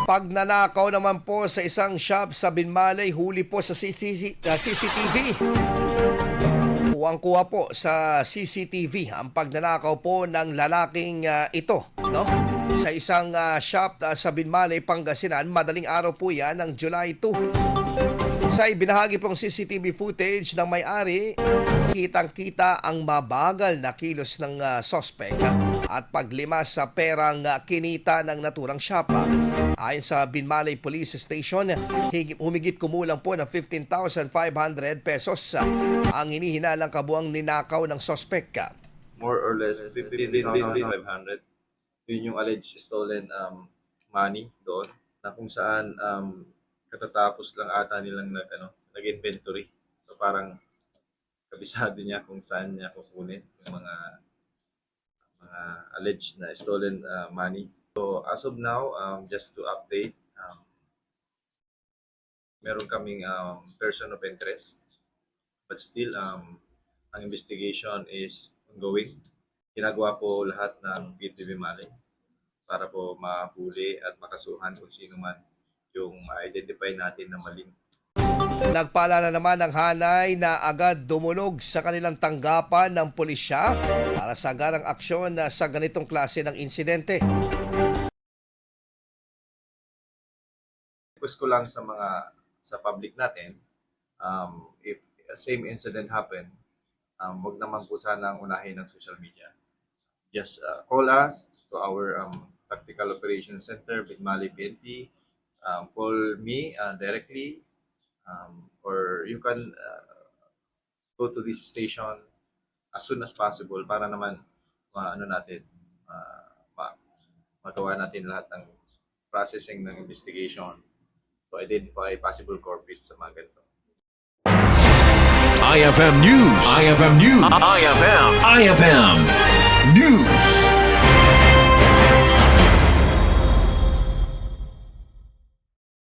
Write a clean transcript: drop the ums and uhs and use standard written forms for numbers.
Pagnanakaw naman po sa isang shop sa Binmalay, huli po sa CCTV. Kuwang-kuha po sa CCTV ang pagnanakaw po ng lalaking ito, no? Sa isang shop sa Binmalay, Pangasinan, madaling araw po yan ng July 2. Sa ibinahagi pong CCTV footage ng may-ari, kitang-kita ang mabagal na kilos ng suspect at paglimas sa perang kinita ng naturang shapa. Ayon sa Binmalay Police Station, humigit kumulang po ng 15,500 pesos ang hinihinalang kabuang ninakaw ng suspect. More or less 15,500. Yun yung alleged stolen money doon, na kung saan katatapos lang ata nilang nag-inventory. So parang kabisado niya kung saan niya kukunin yung mga alleged na stolen money. So as of now, just to update, meron kaming person of interest, but still ang investigation is ongoing. Ginagawa po lahat ng PTV Malay para po mahuli at makasuhan kung sino man yung ma-identify natin na maling. Nagpaalala naman ng hanay na agad dumulog sa kanilang tanggapan ng pulisya para sa agarang aksyon sa ganitong klase ng insidente. Request ko lang sa public natin, if same incident happen, wag naman po sana ang unahin ng social media. Just call us to our Tactical Operations Center, Binmalay PNP. Call me directly, or you can go to this station as soon as possible para naman magawa natin lahat ng processing ng investigation to identify possible culprits sa mga ganito. IFM News. IFM News. IFM News.